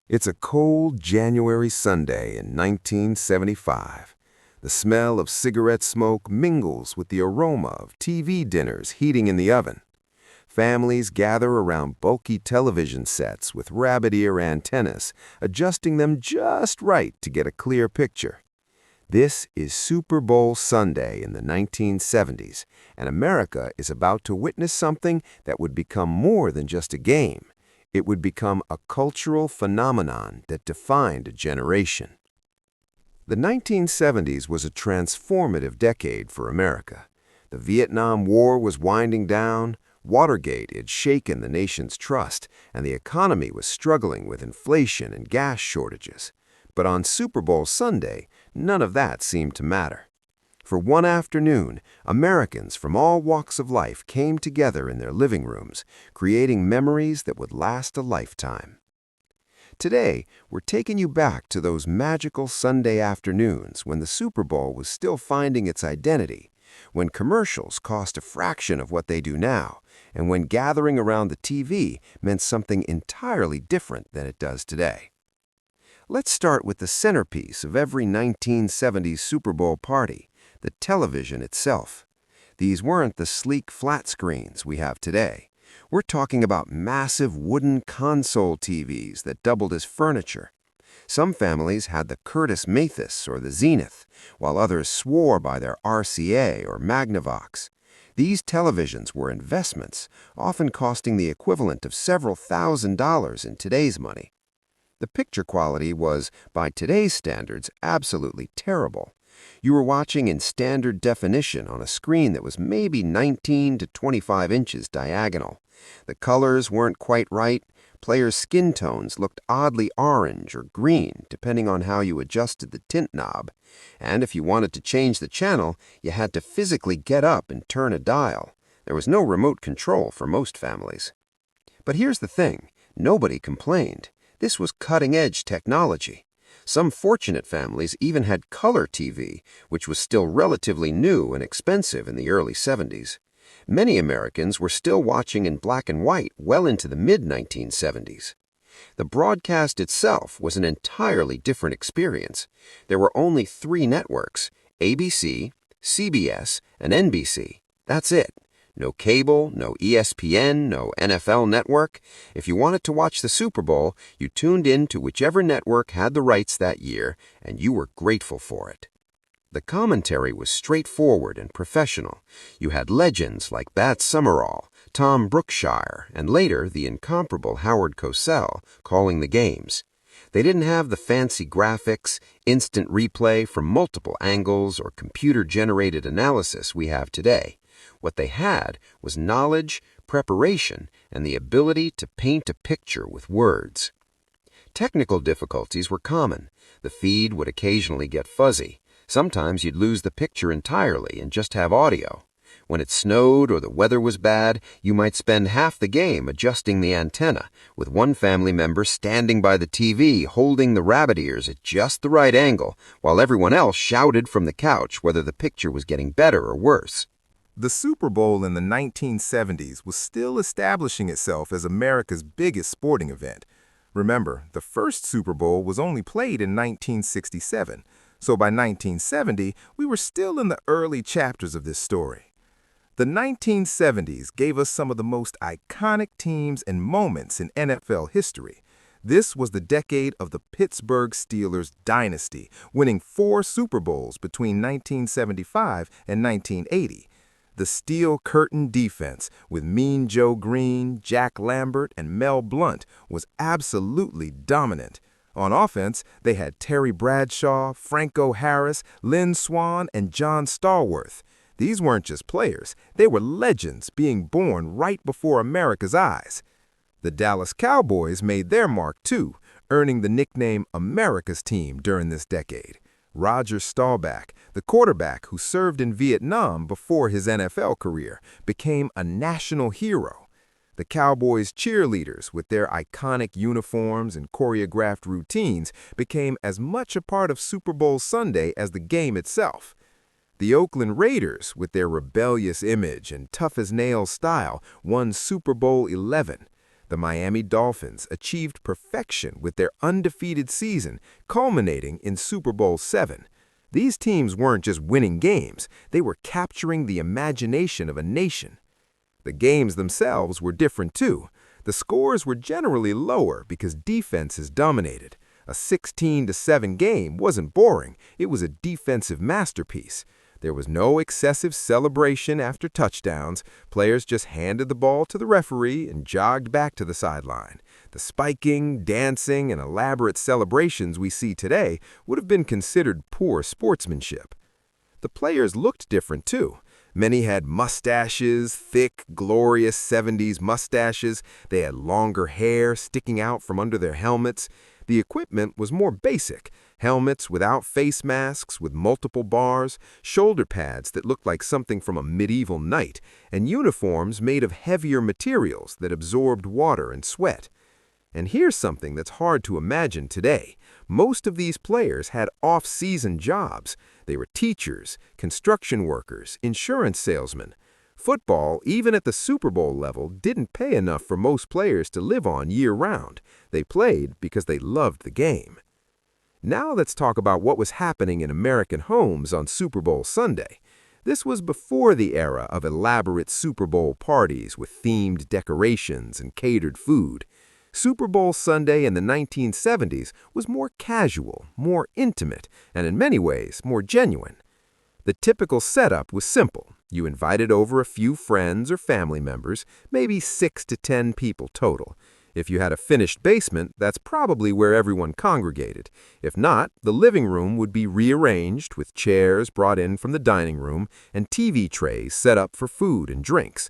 It's a cold January Sunday in 1975. The smell of cigarette smoke mingles with the aroma of TV dinners heating in the oven. Families gather around bulky television sets with rabbit ear antennas, adjusting them just right to get a clear picture. This is Super Bowl Sunday in the 1970s, and America is about to witness something that would become more than just a game. It would become a cultural phenomenon that defined a generation. The 1970s was a transformative decade for America. The Vietnam War was winding down, Watergate had shaken the nation's trust, and the economy was struggling with inflation and gas shortages. But on Super Bowl Sunday, none of that seemed to matter. For one afternoon, Americans from all walks of life came together in their living rooms, creating memories that would last a lifetime. Today, we're taking you back to those magical Sunday afternoons when the Super Bowl was still finding its identity, when commercials cost a fraction of what they do now, and when gathering around the TV meant something entirely different than it does today. Let's start with the centerpiece of every 1970s Super Bowl party, the television itself. These weren't the sleek flat screens we have today. We're talking about massive wooden console TVs that doubled as furniture. Some families had the Curtis Mathis or the Zenith, while others swore by their RCA or Magnavox. These televisions were investments, often costing the equivalent of several $1,000s in today's money. The picture quality was, by today's standards, absolutely terrible. You were watching in standard definition on a screen that was maybe 19 to 25 inches diagonal. The colors weren't quite right. Players' skin tones looked oddly orange or green, depending on how you adjusted the tint knob. And if you wanted to change the channel, you had to physically get up and turn a dial. There was no remote control for most families. But here's the thing, nobody complained. This was cutting-edge technology. Some fortunate families even had color TV, which was still relatively new and expensive in the early 70s. Many Americans were still watching in black and white well into the mid-1970s. The broadcast itself was an entirely different experience. There were only 3 networks, ABC, CBS, and NBC. That's it. No cable, no ESPN, no NFL network. If you wanted to watch the Super Bowl, you tuned in to whichever network had the rights that year, and you were grateful for it. The commentary was straightforward and professional. You had legends like Bat Summerall, Tom Brookshire, and later the incomparable Howard Cosell calling the games. They didn't have the fancy graphics, instant replay from multiple angles, or computer-generated analysis we have today. What they had was knowledge, preparation, and the ability to paint a picture with words. Technical difficulties were common. The feed would occasionally get fuzzy. Sometimes you'd lose the picture entirely and just have audio. When it snowed or the weather was bad, you might spend half the game adjusting the antenna, with one family member standing by the TV holding the rabbit ears at just the right angle, while everyone else shouted from the couch whether the picture was getting better or worse. The Super Bowl in the 1970s was still establishing itself as America's biggest sporting event. Remember, the first Super Bowl was only played in 1967, so by 1970, we were still in the early chapters of this story. The 1970s gave us some of the most iconic teams and moments in NFL history. This was the decade of the Pittsburgh Steelers dynasty, winning 4 Super Bowls between 1975 and 1980. The Steel Curtain defense, with Mean Joe Green, Jack Lambert, and Mel Blount, was absolutely dominant. On offense, they had Terry Bradshaw, Franco Harris, Lynn Swann, and John Stallworth. These weren't just players, they were legends being born right before America's eyes. The Dallas Cowboys made their mark too, earning the nickname America's Team during this decade. Roger Staubach, the quarterback who served in Vietnam before his NFL career, became a national hero. The Cowboys cheerleaders, with their iconic uniforms and choreographed routines, became as much a part of Super Bowl Sunday as the game itself. The Oakland Raiders, with their rebellious image and tough-as-nails style, won Super Bowl XI. The Miami Dolphins achieved perfection with their undefeated season, culminating in Super Bowl VII. These teams weren't just winning games, they were capturing the imagination of a nation. The games themselves were different too. The scores were generally lower because defenses dominated. A 16-7 game wasn't boring, it was a defensive masterpiece. There was no excessive celebration after touchdowns. Players just handed the ball to the referee and jogged back to the sideline. The spiking, dancing, and elaborate celebrations we see today would have been considered poor sportsmanship. The players looked different too. Many had mustaches, thick, glorious 70s mustaches. They had longer hair sticking out from under their helmets. The equipment was more basic. Helmets without face masks with multiple bars, shoulder pads that looked like something from a medieval knight, and uniforms made of heavier materials that absorbed water and sweat. And here's something that's hard to imagine today. Most of these players had off-season jobs. They were teachers, construction workers, insurance salesmen. Football, even at the Super Bowl level, didn't pay enough for most players to live on year-round. They played because they loved the game. Now let's talk about what was happening in American homes on Super Bowl Sunday. This was before the era of elaborate Super Bowl parties with themed decorations and catered food. Super Bowl Sunday in the 1970s was more casual, more intimate, and in many ways more genuine. The typical setup was simple. You invited over a few friends or family members, maybe 6 to 10 people total. If you had a finished basement, that's probably where everyone congregated. If not, the living room would be rearranged with chairs brought in from the dining room and TV trays set up for food and drinks.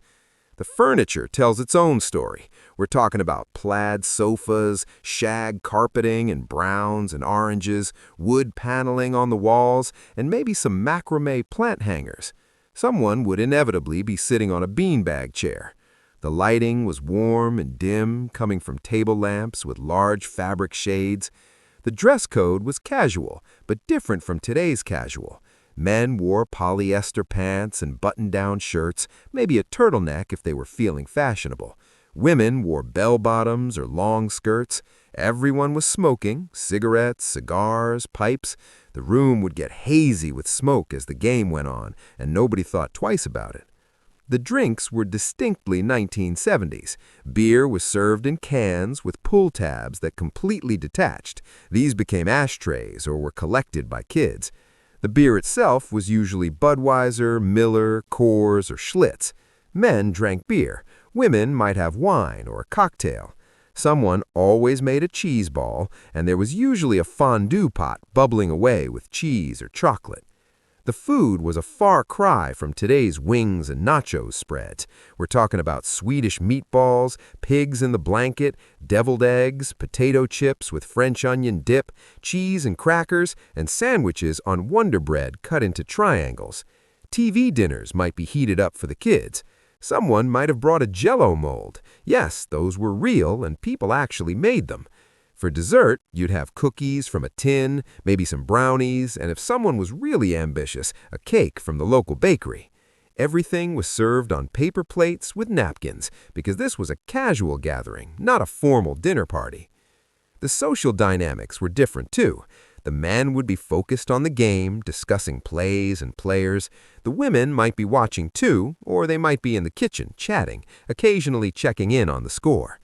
The furniture tells its own story. We're talking about plaid sofas, shag carpeting in browns and oranges, wood paneling on the walls, and maybe some macrame plant hangers. Someone would inevitably be sitting on a beanbag chair. The lighting was warm and dim, coming from table lamps with large fabric shades. The dress code was casual, but different from today's casual. Men wore polyester pants and button-down shirts, maybe a turtleneck if they were feeling fashionable. Women wore bell-bottoms or long skirts. Everyone was smoking, cigarettes, cigars, pipes. The room would get hazy with smoke as the game went on, and nobody thought twice about it. The drinks were distinctly 1970s. Beer was served in cans with pull tabs that completely detached. These became ashtrays or were collected by kids. The beer itself was usually Budweiser, Miller, Coors, or Schlitz. Men drank beer. Women might have wine or a cocktail. Someone always made a cheese ball, and there was usually a fondue pot bubbling away with cheese or chocolate. The food was a far cry from today's wings and nachos spreads. We're talking about Swedish meatballs, pigs in the blanket, deviled eggs, potato chips with French onion dip, cheese and crackers, and sandwiches on Wonder Bread cut into triangles. TV dinners might be heated up for the kids. Someone might have brought a Jell-O mold. Yes, those were real, and people actually made them. For dessert, you'd have cookies from a tin, maybe some brownies, and if someone was really ambitious, a cake from the local bakery. Everything was served on paper plates with napkins, because this was a casual gathering, not a formal dinner party. The social dynamics were different too. The men would be focused on the game, discussing plays and players. The women might be watching too, or they might be in the kitchen chatting, occasionally checking in on the score.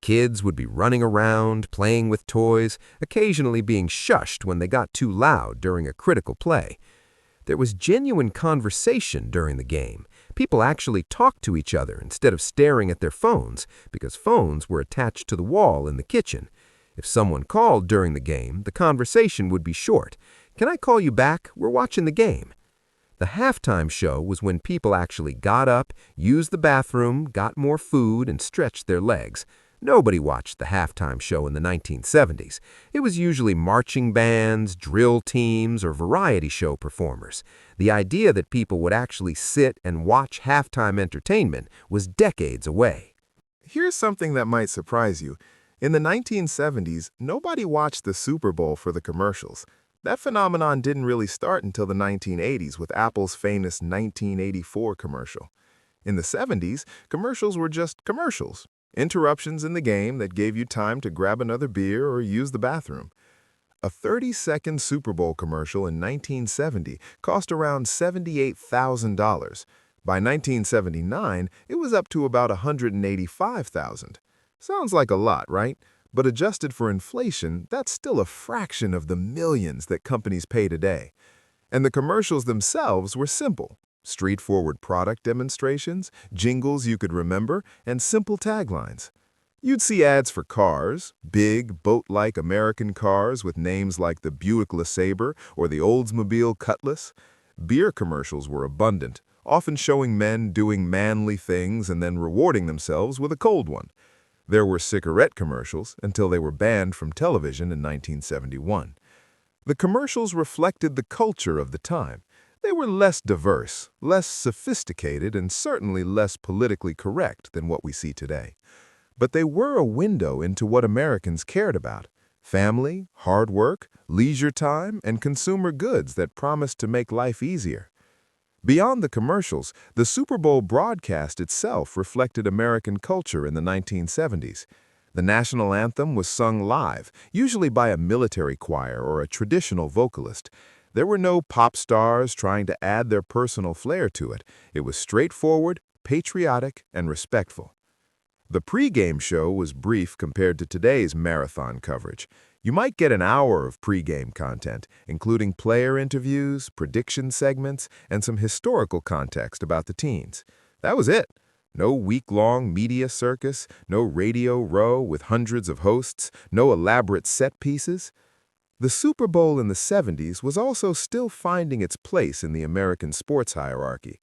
Kids would be running around, playing with toys, occasionally being shushed when they got too loud during a critical play. There was genuine conversation during the game. People actually talked to each other instead of staring at their phones, because phones were attached to the wall in the kitchen. If someone called during the game, the conversation would be short. "Can I call you back? We're watching the game." The halftime show was when people actually got up, used the bathroom, got more food, and stretched their legs. Nobody watched the halftime show in the 1970s. It was usually marching bands, drill teams, or variety show performers. The idea that people would actually sit and watch halftime entertainment was decades away. Here's something that might surprise you. In the 1970s, nobody watched the Super Bowl for the commercials. That phenomenon didn't really start until the 1980s with Apple's famous 1984 commercial. In the 70s, commercials were just commercials. interruptions in the game that gave you time to grab another beer or use the bathroom. A 30-second Super Bowl commercial in 1970 cost around $78,000. By 1979, it was up to about $185,000. Sounds like a lot, right? But adjusted for inflation, that's still a fraction of the millions that companies pay today. And the commercials themselves were simple. Straightforward product demonstrations, jingles you could remember, and simple taglines. You'd see ads for cars, big, boat-like American cars with names like the Buick LeSabre or the Oldsmobile Cutlass. Beer commercials were abundant, often showing men doing manly things and then rewarding themselves with a cold one. There were cigarette commercials until they were banned from television in 1971. The commercials reflected the culture of the time. They were less diverse, less sophisticated, and certainly less politically correct than what we see today. But they were a window into what Americans cared about: family, hard work, leisure time, and consumer goods that promised to make life easier. Beyond the commercials, the Super Bowl broadcast itself reflected American culture in the 1970s. The national anthem was sung live, usually by a military choir or a traditional vocalist. There were no pop stars trying to add their personal flair to it. It was straightforward, patriotic, and respectful. The pregame show was brief compared to today's marathon coverage. You might get an hour of pregame content, including player interviews, prediction segments, and some historical context about the teams. That was it. No week-long media circus, no Radio Row with hundreds of hosts, no elaborate set pieces. The Super Bowl in the 70s was also still finding its place in the American sports hierarchy.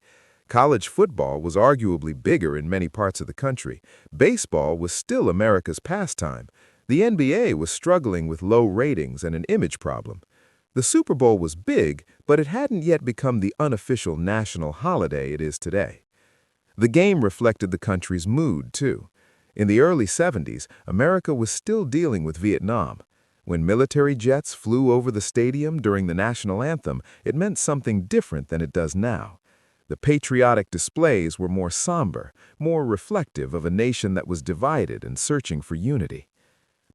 College football was arguably bigger in many parts of the country. Baseball was still America's pastime. The NBA was struggling with low ratings and an image problem. The Super Bowl was big, but it hadn't yet become the unofficial national holiday it is today. The game reflected the country's mood, too. In the early 70s, America was still dealing with Vietnam. When military jets flew over the stadium during the national anthem, it meant something different than it does now. The patriotic displays were more somber, more reflective of a nation that was divided and searching for unity.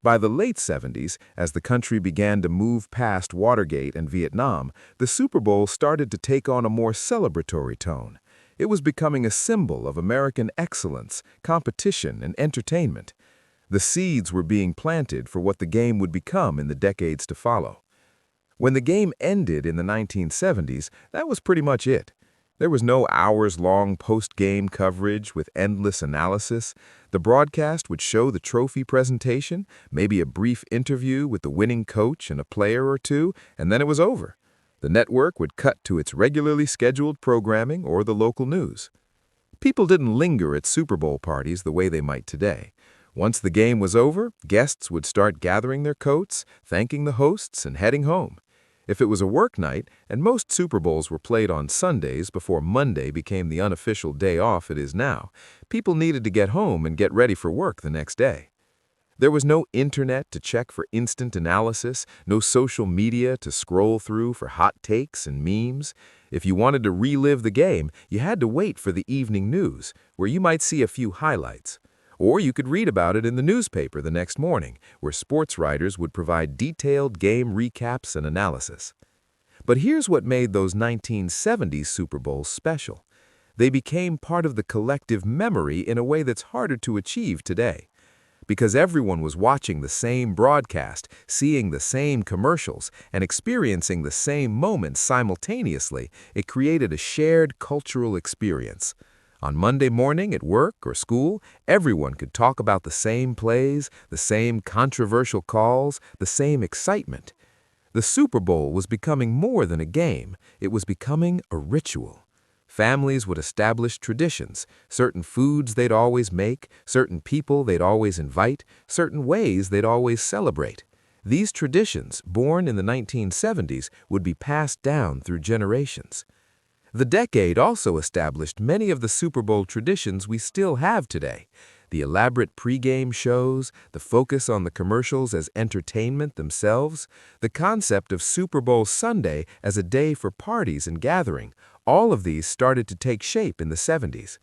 By the late 70s, as the country began to move past Watergate and Vietnam, the Super Bowl started to take on a more celebratory tone. It was becoming a symbol of American excellence, competition, and entertainment. The seeds were being planted for what the game would become in the decades to follow. When the game ended in the 1970s, that was pretty much it. There was no hours-long post-game coverage with endless analysis. The broadcast would show the trophy presentation, maybe a brief interview with the winning coach and a player or two, and then it was over. The network would cut to its regularly scheduled programming or the local news. People didn't linger at Super Bowl parties the way they might today. Once the game was over, guests would start gathering their coats, thanking the hosts, and heading home. If it was a work night, and most Super Bowls were played on Sundays before Monday became the unofficial day off it is now, people needed to get home and get ready for work the next day. There was no internet to check for instant analysis, no social media to scroll through for hot takes and memes. If you wanted to relive the game, you had to wait for the evening news, where you might see a few highlights. Or you could read about it in the newspaper the next morning, where sports writers would provide detailed game recaps and analysis. But here's what made those 1970s Super Bowls special. They became part of the collective memory in a way that's harder to achieve today. Because everyone was watching the same broadcast, seeing the same commercials, and experiencing the same moments simultaneously, it created a shared cultural experience. On Monday morning at work or school, everyone could talk about the same plays, the same controversial calls, the same excitement. The Super Bowl was becoming more than a game. It was becoming a ritual. Families would establish traditions, certain foods they'd always make, certain people they'd always invite, certain ways they'd always celebrate. These traditions, born in the 1970s, would be passed down through generations. The decade also established many of the Super Bowl traditions we still have today. The elaborate pregame shows, the focus on the commercials as entertainment themselves, the concept of Super Bowl Sunday as a day for parties and gathering, all of these started to take shape in the 70s.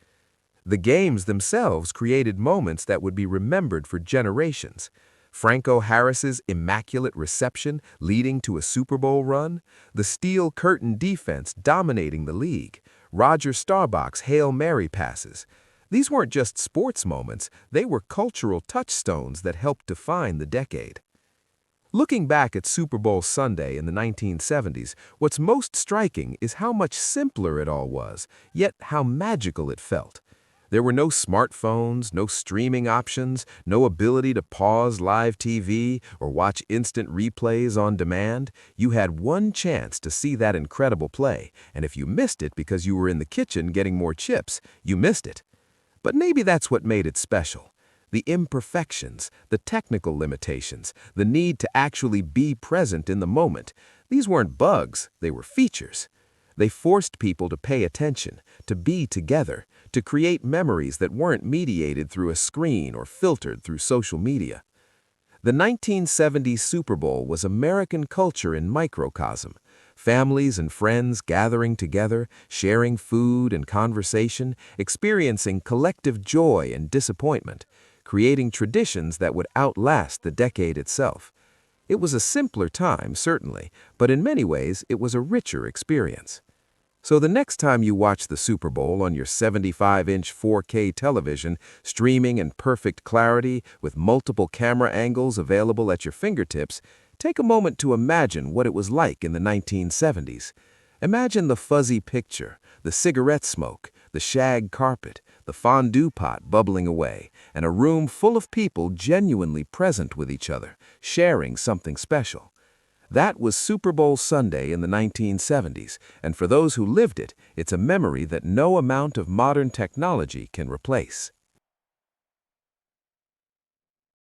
The games themselves created moments that would be remembered for generations. Franco Harris's immaculate reception leading to a Super Bowl run, the steel curtain defense dominating the league, Roger Staubach's Hail Mary passes. These weren't just sports moments, they were cultural touchstones that helped define the decade. Looking back at Super Bowl Sunday in the 1970s, what's most striking is how much simpler it all was, yet how magical it felt. There were no smartphones, no streaming options, no ability to pause live TV or watch instant replays on demand. You had one chance to see that incredible play, and if you missed it because you were in the kitchen getting more chips, you missed it. But maybe that's what made it special. The imperfections, the technical limitations, the need to actually be present in the moment. These weren't bugs, they were features. They forced people to pay attention, to be together, to create memories that weren't mediated through a screen or filtered through social media. The 1970s Super Bowl was American culture in microcosm. Families and friends gathering together, sharing food and conversation, experiencing collective joy and disappointment, creating traditions that would outlast the decade itself. It was a simpler time, certainly, but in many ways it was a richer experience. So the next time you watch the Super Bowl on your 75-inch 4K television, streaming in perfect clarity with multiple camera angles available at your fingertips, take a moment to imagine what it was like in the 1970s. Imagine the fuzzy picture, the cigarette smoke, the shag carpet, the fondue pot bubbling away, and a room full of people genuinely present with each other, sharing something special. That was Super Bowl Sunday in the 1970s, and for those who lived it, it's a memory that no amount of modern technology can replace.